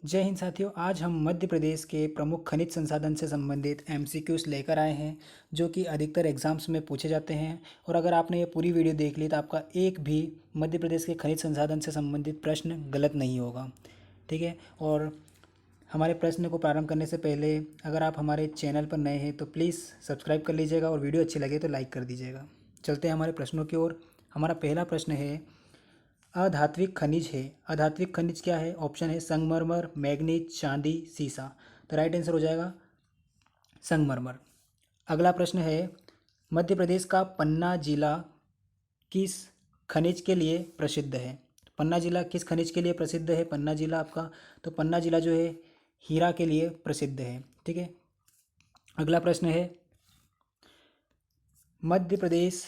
जय हिंद साथियों। आज हम मध्य प्रदेश के प्रमुख खनिज संसाधन से संबंधित एमसीक्यूज लेकर आए हैं जो कि अधिकतर एग्जाम्स में पूछे जाते हैं। और अगर आपने ये पूरी वीडियो देख ली तो आपका एक भी मध्य प्रदेश के खनिज संसाधन से संबंधित प्रश्न गलत नहीं होगा। ठीक है। और हमारे प्रश्न को प्रारंभ करने से पहले अगर आप हमारे चैनल पर नए हैं तो प्लीज़ सब्सक्राइब कर लीजिएगा और वीडियो अच्छी लगे तो लाइक कर दीजिएगा। चलते हैं हमारे प्रश्नों की ओर। हमारा पहला प्रश्न है, अधात्विक खनिज है। अधात्विक खनिज क्या है? ऑप्शन है संगमरमर, मैग्नीज, चांदी, सीसा। तो राइट आंसर हो जाएगा संगमरमर। अगला प्रश्न है, मध्य प्रदेश का पन्ना जिला किस खनिज के लिए प्रसिद्ध है? पन्ना जिला किस खनिज के लिए प्रसिद्ध है? पन्ना जिला आपका, तो पन्ना जिला जो है हीरा के लिए प्रसिद्ध है। ठीक है। अगला प्रश्न है, मध्य प्रदेश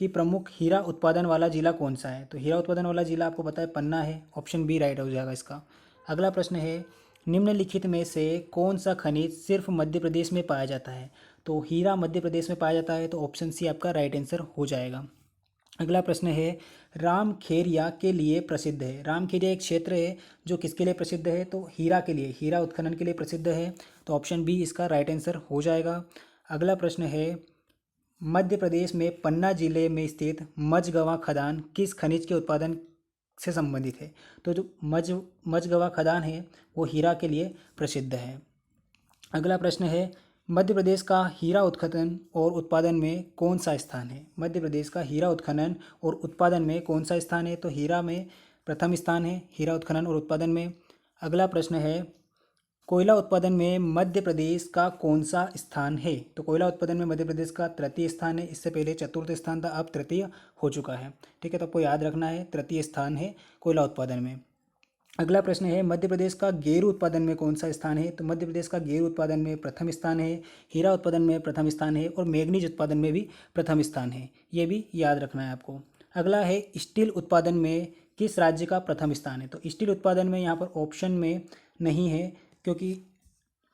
कि प्रमुख हीरा उत्पादन वाला जिला कौन सा है? तो हीरा उत्पादन वाला जिला आपको पता है पन्ना है। ऑप्शन बी राइट हो जाएगा इसका। अगला प्रश्न है, निम्नलिखित में से कौन सा खनिज सिर्फ मध्य प्रदेश में पाया जाता है? तो हीरा मध्य प्रदेश में पाया जाता है, तो ऑप्शन सी आपका राइट आंसर हो जाएगा। अगला प्रश्न है, रामखेरिया के लिए प्रसिद्ध है। रामखेरिया एक क्षेत्र है जो किसके लिए प्रसिद्ध है? तो हीरा के लिए, हीरा उत्खनन के लिए प्रसिद्ध है। तो ऑप्शन बी इसका राइट आंसर हो जाएगा। अगला प्रश्न है, मध्य प्रदेश में पन्ना जिले में स्थित मझगवां खदान किस खनिज के उत्पादन से संबंधित है? तो जो मझगवां खदान है वो हीरा के लिए प्रसिद्ध है। अगला प्रश्न है, मध्य प्रदेश का हीरा उत्खनन और उत्पादन में कौन सा स्थान है? मध्य प्रदेश का हीरा उत्खनन और उत्पादन में कौन सा स्थान है? तो हीरा में प्रथम स्थान है, हीरा उत्खनन और उत्पादन में। अगला प्रश्न है, कोयला उत्पादन में मध्य प्रदेश का कौन सा स्थान है? तो कोयला उत्पादन में मध्य प्रदेश का तृतीय स्थान है। इससे पहले चतुर्थ स्थान था, अब तृतीय हो चुका है। ठीक है, तो आपको याद रखना है तृतीय स्थान है कोयला उत्पादन में। अगला प्रश्न है, मध्य प्रदेश का गेरू उत्पादन में कौन सा स्थान है? तो मध्य प्रदेश का गेरू उत्पादन में प्रथम स्थान है, हीरा उत्पादन में प्रथम स्थान है और मैग्नीज उत्पादन में भी प्रथम स्थान है। ये भी याद रखना है आपको। अगला है, स्टील उत्पादन में किस राज्य का प्रथम स्थान है? तो स्टील उत्पादन में यहाँ पर ऑप्शन में नहीं है, क्योंकि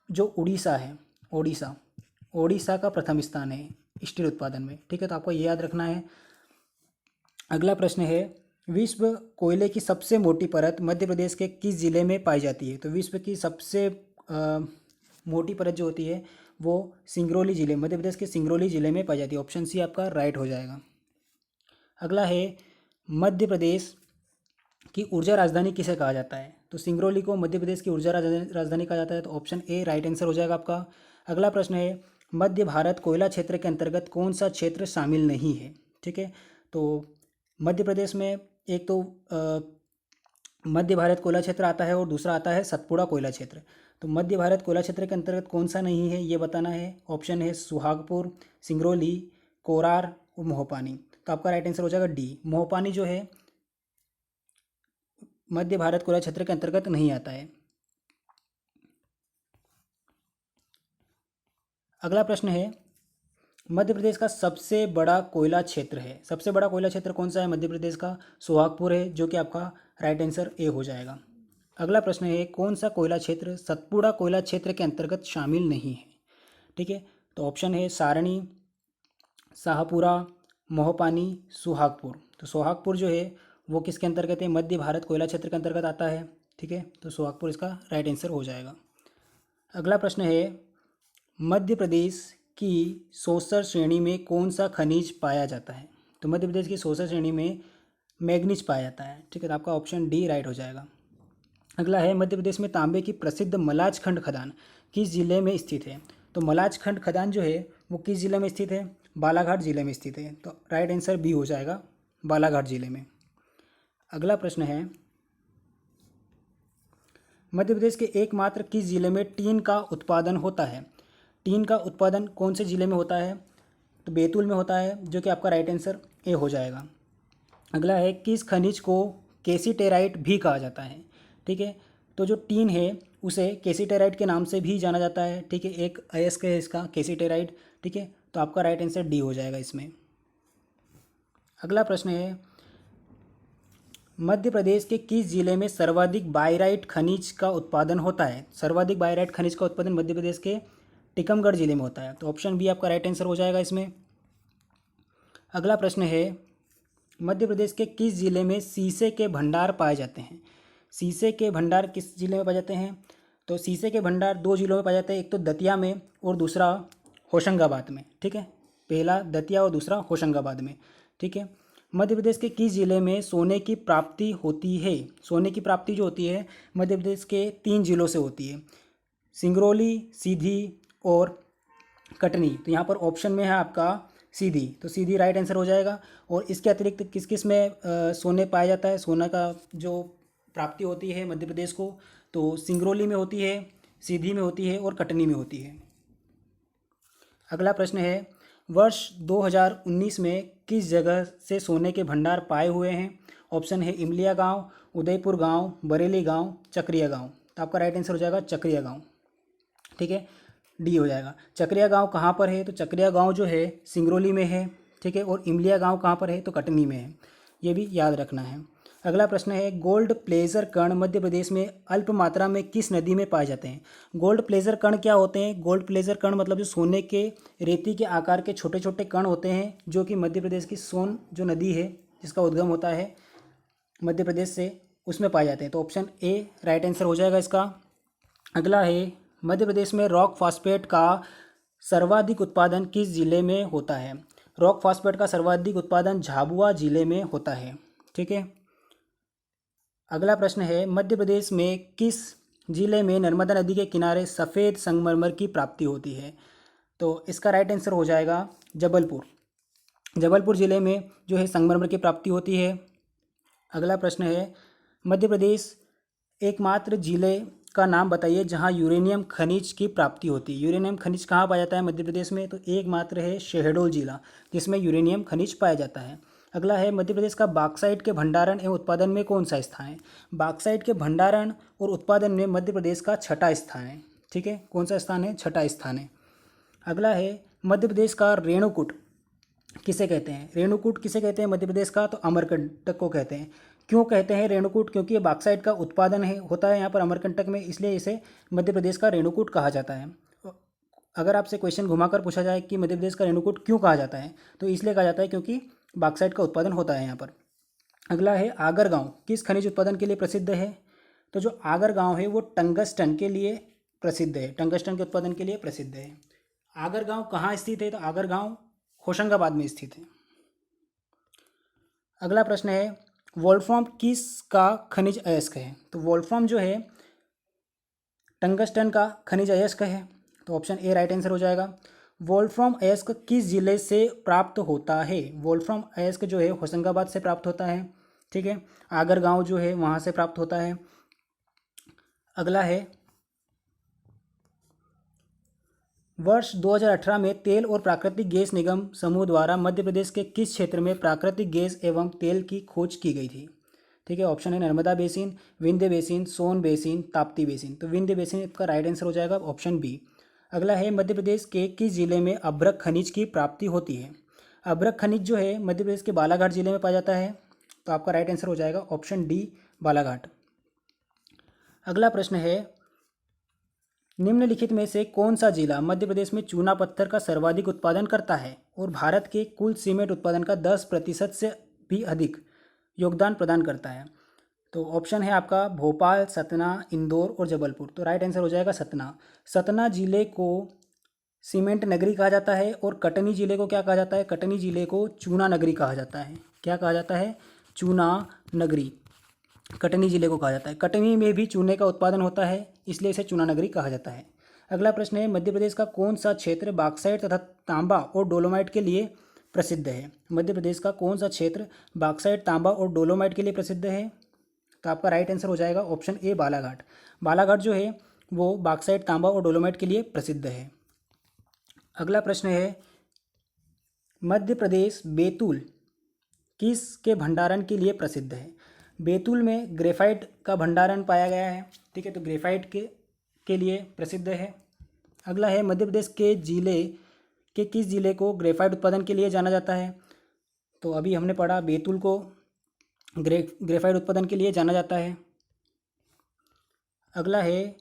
जो उड़ीसा है, ओडिशा का प्रथम स्थान है स्टील उत्पादन में। ठीक है, तो आपको ये याद रखना है। अगला प्रश्न है, विश्व कोयले की सबसे मोटी परत मध्य प्रदेश के किस जिले में पाई जाती है? तो विश्व की सबसे मोटी परत जो होती है वो सिंगरौली जिले, मध्य प्रदेश के सिंगरौली जिले में पाई जाती है। ऑप्शन सी आपका राइट हो जाएगा। अगला है, मध्य प्रदेश की ऊर्जा राजधानी किसे कहा जाता है? तो सिंगरौली को मध्य प्रदेश की ऊर्जा राजधानी कहा जाता है, तो ऑप्शन ए राइट आंसर हो जाएगा आपका। अगला प्रश्न है, मध्य भारत कोयला क्षेत्र के अंतर्गत कौन सा क्षेत्र शामिल नहीं है? ठीक है, तो मध्य प्रदेश में एक तो मध्य भारत कोयला क्षेत्र आता है और दूसरा आता है सतपुड़ा कोयला क्षेत्र। तो मध्य भारत कोयला क्षेत्र के अंतर्गत कौन सा नहीं है ये बताना है। ऑप्शन है सुहागपुर, सिंगरौली, कोरार और मोहपानी। तो आपका राइट आंसर हो जाएगा डी, मोहपानी जो है मध्य भारत कोयला क्षेत्र के अंतर्गत नहीं आता है। अगला प्रश्न है, मध्य प्रदेश का सबसे बड़ा कोयला क्षेत्र है। सबसे बड़ा कोयला क्षेत्र कौन सा है मध्य प्रदेश का? सोहागपुर है, जो कि आपका राइट आंसर ए हो जाएगा। अगला प्रश्न है, कौन सा कोयला क्षेत्र सतपुड़ा कोयला क्षेत्र के अंतर्गत शामिल नहीं है? ठीक है, तो ऑप्शन है सारणी, शाहपुरा, मोहपानी, सुहागपुर। तो सोहागपुर जो है वो किसके अंतर्गत है? मध्य भारत कोयला क्षेत्र के अंतर्गत आता है। ठीक है, तो सोहागपुर इसका राइट आंसर हो जाएगा। अगला प्रश्न है, मध्य प्रदेश की सोसर श्रेणी में कौन सा खनिज पाया जाता है? तो मध्य प्रदेश की सोसर श्रेणी में मैग्नीज पाया जाता है। ठीक है, तो आपका ऑप्शन डी राइट हो जाएगा। अगला है, मध्य प्रदेश में तांबे की प्रसिद्ध मलाजखंड खदान किस जिले में स्थित है? तो मलाजखंड खदान जो है वो किस जिले में स्थित है? बालाघाट जिले में स्थित है। तो राइट आंसर बी हो जाएगा, बालाघाट जिले में। अगला प्रश्न है, मध्य प्रदेश के एकमात्र किस जिले में टीन का उत्पादन होता है? टीन का उत्पादन कौन से जिले में होता है? तो बैतूल में होता है, जो कि आपका राइट आंसर ए हो जाएगा। अगला है, किस खनिज को कैसीटेराइट भी कहा जाता है? ठीक है, तो जो टीन है उसे कैसीटेराइट के नाम से भी जाना जाता है। ठीक है, एक अयस्क है इसका कैसीटेराइट। ठीक है, तो आपका राइट आंसर डी हो जाएगा इसमें। अगला प्रश्न है, मध्य प्रदेश के किस जिले में सर्वाधिक बायराइट खनिज का उत्पादन होता है? सर्वाधिक बायराइट खनिज का उत्पादन मध्य प्रदेश के टीकमगढ़ जिले में होता है। तो ऑप्शन बी आपका राइट आंसर हो जाएगा इसमें। अगला प्रश्न है, मध्य प्रदेश के किस जिले में शीशे के भंडार पाए जाते हैं? शीशे के भंडार किस जिले में पाए जाते हैं? तो शीशे के भंडार दो जिलों में पाए जाते हैं, एक तो दतिया में और दूसरा होशंगाबाद में। ठीक है, पहला दतिया और दूसरा होशंगाबाद में। ठीक है, मध्य प्रदेश के किस जिले में सोने की प्राप्ति होती है? सोने की प्राप्ति जो होती है मध्य प्रदेश के 3 जिलों से होती है, सिंगरौली, सीधी और कटनी। तो यहाँ पर ऑप्शन में है आपका सीधी, तो सीधी राइट आंसर हो जाएगा। और इसके अतिरिक्त किस किस में सोने पाया जाता है, सोना का जो प्राप्ति होती है मध्य प्रदेश को, तो सिंगरौली में होती है, सीधी में होती है और कटनी में होती है। अगला प्रश्न है, वर्ष 2019 में किस जगह से सोने के भंडार पाए हुए हैं? ऑप्शन है इमलिया गांव, उदयपुर गांव, बरेली गांव, चकरिया गांव। तो आपका राइट आंसर हो जाएगा चकरिया गांव। ठीक है, डी हो जाएगा। चकरिया गांव कहाँ पर है? तो चकरिया गांव जो है सिंगरौली में है। ठीक है, और इमलिया गांव कहाँ पर है? तो कटनी में है, ये भी याद रखना है। अगला प्रश्न है, गोल्ड प्लेजर कण मध्य प्रदेश में अल्प मात्रा में किस नदी में पाए जाते हैं? गोल्ड प्लेजर कण क्या होते हैं? गोल्ड प्लेजर कण मतलब जो सोने के रेती के आकार के छोटे छोटे कण होते हैं, जो कि मध्य प्रदेश की सोन जो नदी है जिसका उद्गम होता है मध्य प्रदेश से, उसमें पाए जाते हैं। तो ऑप्शन ए राइट आंसर हो जाएगा इसका। अगला है, मध्य प्रदेश में रॉक फॉस्फेट का सर्वाधिक उत्पादन किस जिले में होता है? रॉक फॉस्फेट का सर्वाधिक उत्पादन झाबुआ जिले में होता है। ठीक है, अगला प्रश्न है, मध्य प्रदेश में किस जिले में नर्मदा नदी के किनारे सफ़ेद संगमरमर की प्राप्ति होती है? तो इसका राइट आंसर हो जाएगा जबलपुर। जबलपुर जिले में जो है संगमरमर की प्राप्ति होती है। अगला प्रश्न है, मध्य प्रदेश एकमात्र जिले का नाम बताइए जहां यूरेनियम खनिज की प्राप्ति होती है। यूरेनियम खनिज कहाँ पाया जाता है मध्य प्रदेश में? तो एकमात्र है शहडोल जिला, जिसमें यूरेनियम खनिज पाया जाता है। अगला है, मध्य प्रदेश का बॉक्साइट के भंडारण एवं उत्पादन में कौन सा स्थान है? बॉक्साइट के भंडारण और उत्पादन में मध्य प्रदेश का 6ठा स्थान है। ठीक है, कौन सा स्थान है? 6ठा स्थान है। अगला है, मध्य प्रदेश का रेणुकूट किसे कहते हैं? रेणुकूट किसे कहते हैं मध्य प्रदेश का? तो अमरकंटक को कहते हैं। क्यों कहते हैं रेणुकूट? क्योंकि ये बॉक्साइट का उत्पादन है होता है यहाँ पर अमरकंटक में, इसलिए इसे मध्य प्रदेश का रेणुकूट कहा जाता है। अगर आपसे क्वेश्चन घुमाकर पूछा जाए कि मध्य प्रदेश का रेणुकूट क्यों कहा जाता है, तो इसलिए कहा जाता है क्योंकि बॉक्साइट का उत्पादन होता है यहाँ पर। अगला है, आगर गाँव किस खनिज उत्पादन के लिए प्रसिद्ध है? तो जो आगर गाँव है वो टंगस्टन के लिए प्रसिद्ध है, टंगस्टन के उत्पादन के लिए प्रसिद्ध है। आगर गाँव कहाँ स्थित है? तो आगर गाँव होशंगाबाद में स्थित है। अगला प्रश्न है, वोल्फ्राम किस का खनिज अयस्क है? तो वोल्फ्राम जो है टंगस्टन का खनिज अयस्क है। तो ऑप्शन ए राइट आंसर हो जाएगा। वोल्फ्राम अयस्क किस जिले से प्राप्त होता है? वोल्फ्राम अयस्क जो है होशंगाबाद से प्राप्त होता है। ठीक है, आगर गांव जो है वहाँ से प्राप्त होता है। अगला है, वर्ष 2018 में तेल और प्राकृतिक गैस निगम समूह द्वारा मध्य प्रदेश के किस क्षेत्र में प्राकृतिक गैस एवं तेल की खोज की गई थी? ठीक है, ऑप्शन है नर्मदा बेसिन, विंध्य बेसिन, सोन बेसिन, ताप्ती बेसिन। तो विंध्य बेसिन इसका राइट आंसर हो जाएगा, ऑप्शन बी। अगला है, मध्य प्रदेश के किस जिले में अभ्रक खनिज की प्राप्ति होती है? अभ्रक खनिज जो है मध्य प्रदेश के बालाघाट जिले में पाया जाता है। तो आपका राइट आंसर हो जाएगा ऑप्शन डी, बालाघाट। अगला प्रश्न है, निम्नलिखित में से कौन सा जिला मध्य प्रदेश में चूना पत्थर का सर्वाधिक उत्पादन करता है और भारत के कुल सीमेंट उत्पादन का 10% से भी अधिक योगदान प्रदान करता है? तो ऑप्शन है आपका भोपाल, सतना, इंदौर और जबलपुर। तो राइट आंसर हो जाएगा सतना। सतना जिले को सीमेंट नगरी कहा जाता है और कटनी जिले को क्या कहा जाता है? कटनी जिले को चूना नगरी कहा जाता है। क्या कहा जाता है? चूना नगरी कटनी जिले को कहा जाता है। कटनी में भी चूने का उत्पादन होता है, इसलिए इसे चूना नगरी कहा जाता है। अगला प्रश्न है, मध्य प्रदेश का कौन सा क्षेत्र बॉक्साइट तथा तांबा और डोलोमाइट के लिए प्रसिद्ध है? मध्य प्रदेश का कौन सा क्षेत्र बॉक्साइट, तांबा और डोलोमाइट के लिए प्रसिद्ध है? तो आपका राइट आंसर हो जाएगा ऑप्शन ए, बालाघाट। बालाघाट जो है वो बॉक्साइट, तांबा और डोलोमाइट के लिए प्रसिद्ध है। अगला प्रश्न है, मध्य प्रदेश बैतूल किस के भंडारण के लिए प्रसिद्ध है? बैतूल में ग्रेफाइट का भंडारण पाया गया है। ठीक है, तो ग्रेफाइट के लिए प्रसिद्ध है। अगला है, मध्य प्रदेश के जिले के किस जिले को ग्रेफाइट उत्पादन के लिए जाना जाता है? तो अभी हमने पढ़ा बैतूल को ग्रेफाइट उत्पादन के लिए जाना जाता है। अगला है,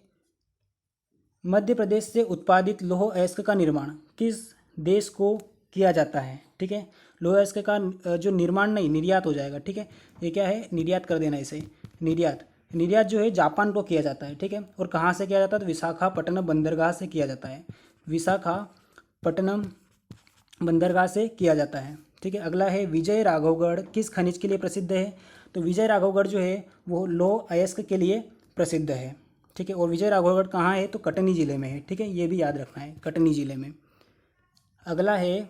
मध्य प्रदेश से उत्पादित लौह अयस्क का निर्माण किस देश को किया जाता है? ठीक है, लौह अयस्क का जो निर्माण नहीं, निर्यात हो जाएगा। ठीक है, ये क्या है? निर्यात कर देना इसे, निर्यात। निर्यात जो है जापान को किया जाता है, ठीक है। और कहाँ से किया जाता है, तो विशाखापट्टनम बंदरगाह से किया जाता है, विशाखापट्टनम बंदरगाह से किया जाता है, ठीक है। अगला है विजय राघवगढ़ किस खनिज के लिए प्रसिद्ध है, तो विजय राघवगढ़ जो है वो लौह अयस्क के लिए प्रसिद्ध है, ठीक है। और विजय राघवगढ़ कहाँ है, तो कटनी जिले में है, ठीक है, ये भी याद रखना है, कटनी जिले में। अगला है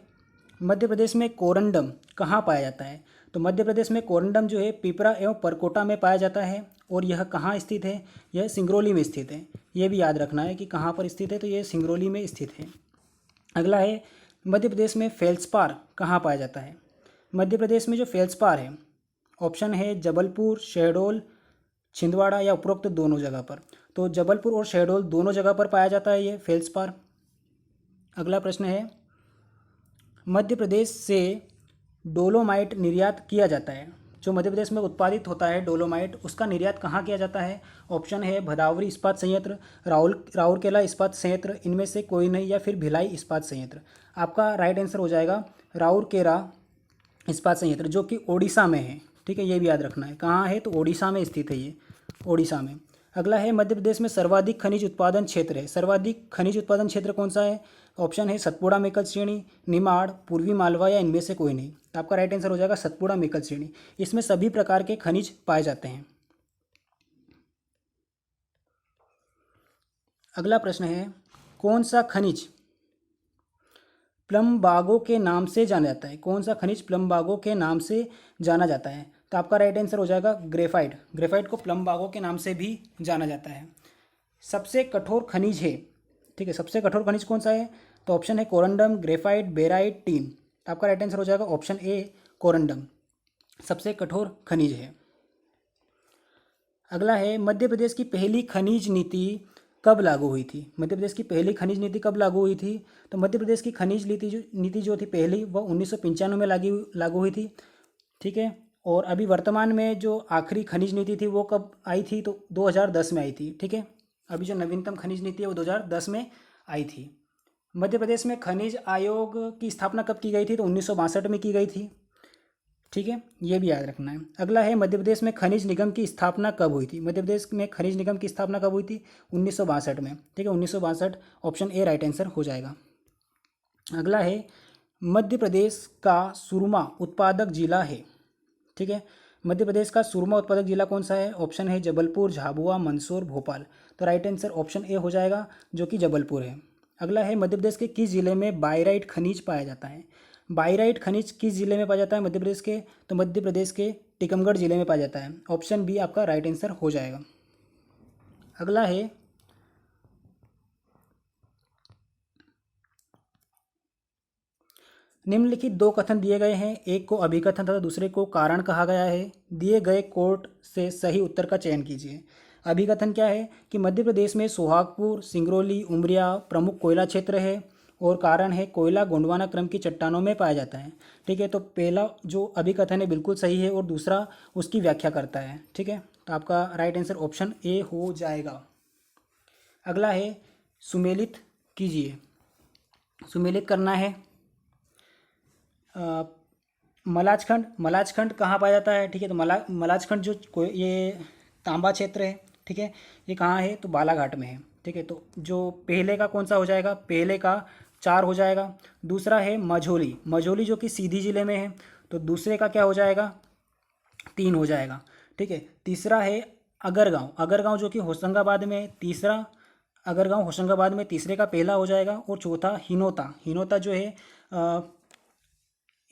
मध्य प्रदेश में कोरंडम कहाँ पाया जाता है, तो मध्य प्रदेश में कोरंडम जो है पिपरा एवं परकोटा में पाया जाता है। और यह कहाँ स्थित है, यह सिंगरौली में स्थित है, ये भी याद रखना है कि कहाँ पर स्थित है, तो यह सिंगरौली में स्थित है। अगला है मध्य प्रदेश में फेल्सपार कहाँ पाया जाता है, मध्य प्रदेश में जो फेल्सपार है, ऑप्शन है जबलपुर, शहडोल, छिंदवाड़ा या उपरोक्त दोनों जगह पर। तो जबलपुर और शहडोल दोनों जगह पर पाया जाता है ये फेल्सपार। अगला प्रश्न है मध्य प्रदेश से डोलोमाइट निर्यात किया जाता है, जो मध्य प्रदेश में उत्पादित होता है डोलोमाइट, उसका निर्यात कहाँ किया जाता है, ऑप्शन है भदावरी इस्पात संयंत्र, राउरकेला इस्पात संयंत्र, इनमें से कोई नहीं, या फिर भिलाई इस्पात संयंत्र। आपका राइट आंसर हो जाएगा राउरकेला इस्पात संयंत्र, जो कि ओडिशा में है, ठीक है, ये भी याद रखना है, कहाँ है, तो ओडिशा में स्थित है ये, ओडिशा में। अगला है मध्य प्रदेश में सर्वाधिक खनिज उत्पादन क्षेत्र है, सर्वाधिक खनिज उत्पादन क्षेत्र कौन सा है, ऑप्शन है सतपुड़ा मेकल श्रेणी, निमाड़, पूर्वी मालवा या इनमें से कोई नहीं। तो आपका राइट आंसर हो जाएगा सतपुड़ा मेकल श्रेणी, इसमें सभी प्रकार के खनिज पाए जाते हैं। अगला प्रश्न है कौन सा खनिज प्लम्बागो के नाम से जाना जाता है, कौन सा खनिज प्लम्बागो के नाम से जाना जाता है, तो आपका राइट आंसर हो जाएगा ग्रेफाइट, ग्रेफाइट को प्लम्बागो के नाम से भी जाना जाता है। सबसे कठोर खनिज है, ठीक है, सबसे कठोर खनिज कौन सा है, तो ऑप्शन है कोरंडम, ग्रेफाइट, बेराइट, टीन। तो आपका राइट आंसर हो जाएगा ऑप्शन ए कोरंडम, सबसे कठोर खनिज है। अगला है मध्य प्रदेश की पहली खनिज नीति कब लागू हुई थी, मध्य प्रदेश की पहली खनिज नीति कब लागू हुई थी, तो मध्य प्रदेश की खनिज नीति जो थी पहली, वह 1995 में लागू हुई थी, ठीक है। और अभी वर्तमान में जो आखिरी खनिज नीति थी वो कब आई थी, तो 2010 में आई थी, ठीक है। अभी जो नवीनतम खनिज नीति है वो 2010 में आई थी। मध्य प्रदेश में खनिज आयोग की स्थापना कब की गई थी, तो 1962 में की गई थी, ठीक है, ये भी याद रखना है। अगला है मध्य प्रदेश में खनिज निगम की स्थापना कब हुई थी, मध्य प्रदेश में खनिज निगम की स्थापना कब हुई थी, 1962 में, ठीक है, 1962, ऑप्शन ए राइट आंसर हो जाएगा। अगला है मध्य प्रदेश का सुरमा उत्पादक जिला है, ठीक है, मध्य प्रदेश का सुरमा उत्पादक जिला कौन सा है, ऑप्शन है जबलपुर, झाबुआ, मंदसौर, भोपाल। तो राइट आंसर ऑप्शन ए हो जाएगा, जो कि जबलपुर है। अगला है मध्य प्रदेश के किस जिले में बायराइट खनिज पाया जाता है, बायराइट खनिज किस जिले में पाया जाता है मध्य प्रदेश के, तो मध्य प्रदेश के टीकमगढ़ जिले में पाया जाता है, ऑप्शन बी आपका राइट आंसर हो जाएगा। अगला है निम्नलिखित दो कथन दिए गए हैं, एक को अभिकथन तथा दूसरे को कारण कहा गया है, दिए गए कोट से सही उत्तर का चयन कीजिए। अभिकथन क्या है कि मध्य प्रदेश में सोहागपुर, सिंगरौली, उमरिया प्रमुख कोयला क्षेत्र है, और कारण है कोयला गोंडवाना क्रम की चट्टानों में पाया जाता है, ठीक है। तो पहला जो अभिकथन है बिल्कुल सही है और दूसरा उसकी व्याख्या करता है, ठीक है। तो आपका राइट आंसर ऑप्शन ए हो जाएगा। अगला है सुमेलित कीजिए, सुमेलित करना है। मलाजखंड, मलाजखंड कहाँ पाया जाता है, ठीक है, तो मलाजखंड जो ये तांबा क्षेत्र है, ठीक है, ये कहाँ है, तो बालाघाट में है, ठीक है। तो जो पहले का कौन सा हो जाएगा, पहले का 4 हो जाएगा। दूसरा है मझोली, मझोली जो कि सीधी जिले में है, तो दूसरे का क्या हो जाएगा, 3 हो जाएगा, ठीक है। तीसरा है अगरगांव, अगरगांव जो कि होशंगाबाद में, तीसरा अगरगांव होशंगाबाद में, तीसरे का पहला हो जाएगा। और चौथा हिनोता, हिनोता जो है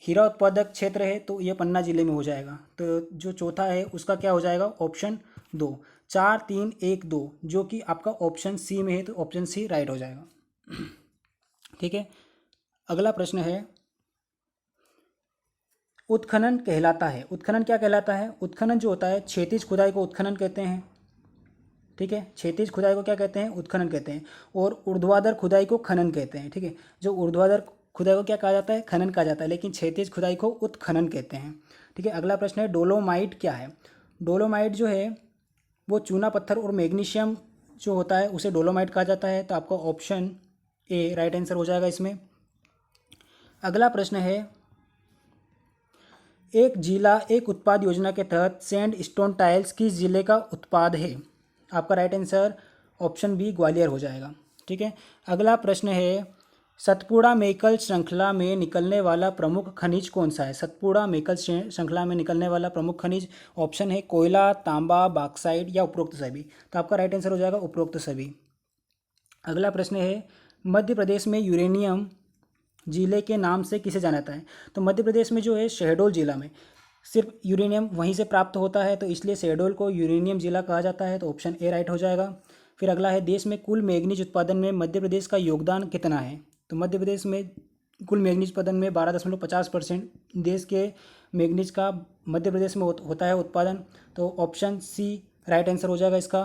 हीरा उत्पादक क्षेत्र है, तो ये पन्ना जिले में हो जाएगा। तो जो चौथा है उसका क्या हो जाएगा, ऑप्शन 2, 4, 3, 1, 2, जो कि आपका ऑप्शन सी में है, तो ऑप्शन सी राइट हो जाएगा, ठीक है। अगला प्रश्न है उत्खनन कहलाता है, उत्खनन क्या कहलाता है, उत्खनन जो होता है क्षैतिज खुदाई को उत्खनन कहते हैं, ठीक है, क्षैतिज खुदाई को क्या कहते हैं, उत्खनन कहते हैं। और ऊर्ध्वाधर खुदाई को खनन कहते हैं, ठीक है। जो ऊर्ध्वाधर खुदाई को क्या कहा जाता है, खनन कहा जाता है, लेकिन क्षैतिज खुदाई को उत्खनन कहते हैं, ठीक है। अगला प्रश्न है डोलोमाइट क्या है, डोलोमाइट जो है वो चूना पत्थर और मैग्नीशियम जो होता है उसे डोलोमाइट कहा जाता है। तो आपका ऑप्शन ए राइट आंसर हो जाएगा इसमें। अगला प्रश्न है एक जिला एक उत्पाद योजना के तहत सैंड स्टोन टाइल्स किस जिले का उत्पाद है? आपका right answer option B Gwalior हो जाएगा। ठीक है, अगला प्रश्न है सतपुड़ा मेकल श्रृंखला में निकलने वाला प्रमुख खनिज कौन सा है? सतपुड़ा मेकल श्रृंखला में निकलने वाला प्रमुख खनिज ऑप्शन है कोयला, तांबा, बॉक्साइट या उपरोक्त सभी। तो आपका राइट आंसर हो जाएगा उपरोक्त सभी। अगला प्रश्न है मध्य प्रदेश में यूरेनियम जिले के नाम से किसे जाना जाता है? तो मध्य प्रदेश में जो है शहडोल जिला में सिर्फ यूरेनियम वहीं से प्राप्त होता है, तो इसलिए शहडोल को यूरेनियम जिला कहा जाता है। तो ऑप्शन ए राइट हो जाएगा। फिर अगला है देश में कुल मैग्नीज उत्पादन में मध्य प्रदेश का योगदान कितना है? तो मध्य प्रदेश में कुल मैग्नीज उत्पादन में 12.50% देश के मैग्नीज का मध्य प्रदेश में होता है उत्पादन। तो ऑप्शन सी राइट आंसर हो जाएगा इसका।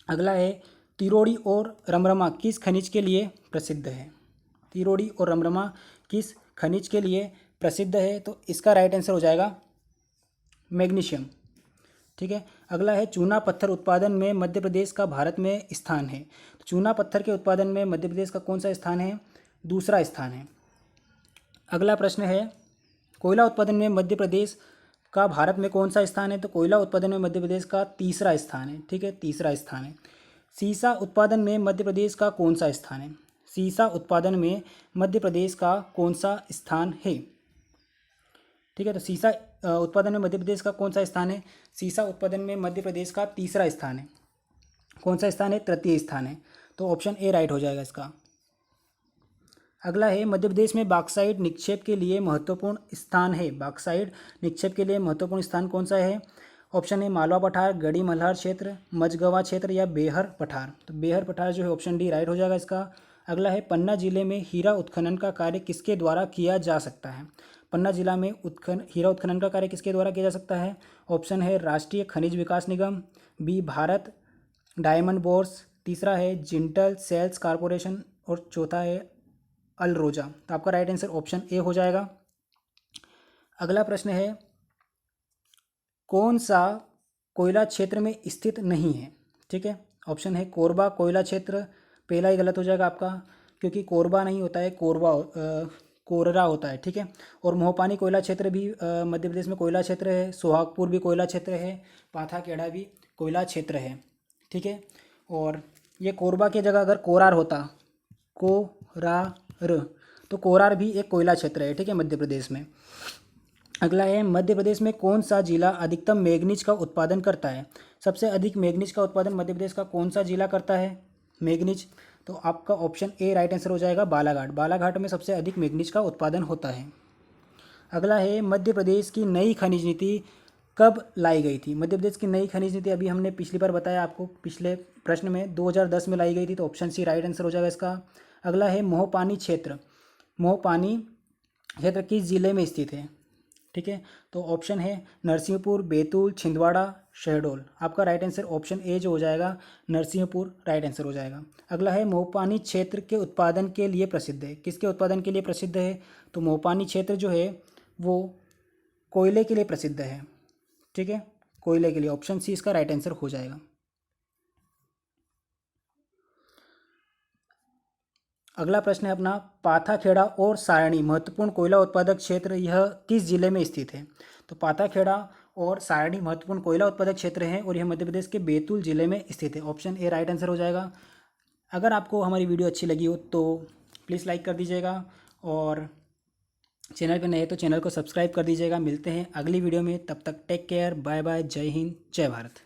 अगला है तिरोड़ी और रमरमा किस खनिज के लिए प्रसिद्ध है? तिरोड़ी और रमरमा किस खनिज के लिए प्रसिद्ध है? तो इसका राइट आंसर हो जाएगा मैग्नीशियम। ठीक है, अगला है चूना पत्थर उत्पादन में मध्य प्रदेश का भारत में स्थान है। तो चूना पत्थर के उत्पादन में मध्य प्रदेश का कौन सा स्थान है? दूसरा स्थान है। अगला प्रश्न है कोयला उत्पादन में मध्य प्रदेश का भारत में कौन सा स्थान है? तो कोयला उत्पादन में मध्य प्रदेश का तीसरा स्थान है। ठीक है, तीसरा स्थान है। सीसा उत्पादन में मध्य प्रदेश का कौन सा स्थान है? सीसा उत्पादन में मध्य प्रदेश का कौन सा स्थान है? ठीक है, तो सीसा उत्पादन में मध्य प्रदेश का कौन सा स्थान है? सीसा उत्पादन में मध्य प्रदेश का तीसरा स्थान है। कौन सा स्थान है? तृतीय स्थान है। तो ऑप्शन ए राइट हो जाएगा इसका। अगला है मध्य प्रदेश में बॉक्साइट निक्षेप के लिए महत्वपूर्ण स्थान है। बॉक्साइट निक्षेप के लिए महत्वपूर्ण स्थान कौन सा है? ऑप्शन है मालवा पठार, गढ़ी मल्हार क्षेत्र, मझगवा क्षेत्र या बेहर पठार। तो बेहर पठार जो है ऑप्शन डी राइट हो जाएगा इसका। अगला है पन्ना जिले में हीरा उत्खनन का कार्य किसके द्वारा किया जा सकता है? पन्ना जिला में हीरा उत्खनन का कार्य किसके द्वारा किया जा सकता है? ऑप्शन है राष्ट्रीय खनिज विकास निगम, बी भारत डायमंड बोर्स, तीसरा है जिंटल सेल्स कॉरपोरेशन और चौथा है अल्रोजा। तो आपका राइट आंसर ऑप्शन ए हो जाएगा। अगला प्रश्न है कौन सा कोयला क्षेत्र में स्थित नहीं है? ठीक है, ऑप्शन है कोरबा कोयला क्षेत्र। पहला ही गलत हो जाएगा आपका, क्योंकि कोरबा नहीं होता है, कोररा होता है। ठीक है, और मोहपानी कोयला क्षेत्र भी मध्य प्रदेश में कोयला क्षेत्र है। सोहागपुर भी कोयला क्षेत्र है। पाथाखेड़ा भी कोयला क्षेत्र है। ठीक है, और ये कोरबा की जगह अगर कोरार होता, कोरार, तो कोरार भी एक कोयला क्षेत्र है। ठीक है, मध्य प्रदेश में। अगला है मध्य प्रदेश में कौन सा जिला अधिकतम मैग्नीज का उत्पादन करता है? सबसे अधिक मैग्नीज का उत्पादन मध्य प्रदेश का कौन सा जिला करता है? मैग्नीज, तो आपका ऑप्शन ए राइट आंसर हो जाएगा बालाघाट। बालाघाट में सबसे अधिक मैग्नीज का उत्पादन होता है। अगला है मध्य प्रदेश की नई खनिज नीति कब लाई गई थी? मध्य प्रदेश की नई खनिज नीति अभी हमने पिछली बार बताया आपको, पिछले प्रश्न में 2010 में लाई गई थी। तो ऑप्शन सी राइट आंसर हो जाएगा इसका। अगला है मोहपानी क्षेत्र। मोहपानी क्षेत्र किस जिले में स्थित है? ठीक है, तो ऑप्शन है नरसिंहपुर, बैतूल, छिंदवाड़ा, शहडोल। आपका राइट आंसर ऑप्शन ए जो हो जाएगा नरसिंहपुर राइट आंसर हो जाएगा। अगला है मोहपानी क्षेत्र के उत्पादन के लिए प्रसिद्ध है। किसके उत्पादन के लिए प्रसिद्ध है? तो मोहपानी क्षेत्र जो है वो कोयले के लिए प्रसिद्ध है। ठीक है, कोयले के लिए। ऑप्शन सी इसका राइट आंसर हो जाएगा। अगला प्रश्न है अपना पाथाखेड़ा और सारणी महत्वपूर्ण कोयला उत्पादक क्षेत्र यह किस जिले में स्थित है? तो पाथाखेड़ा और सारणी महत्वपूर्ण कोयला उत्पादक क्षेत्र हैं और यह मध्य प्रदेश के बैतूल जिले में स्थित है। ऑप्शन ए राइट आंसर हो जाएगा। अगर आपको हमारी वीडियो अच्छी लगी हो तो प्लीज़ लाइक कर दीजिएगा और चैनल पर नए हैं तो चैनल को सब्सक्राइब कर दीजिएगा। मिलते हैं अगली वीडियो में, तब तक टेक केयर, बाय बाय, जय हिंद, जय भारत।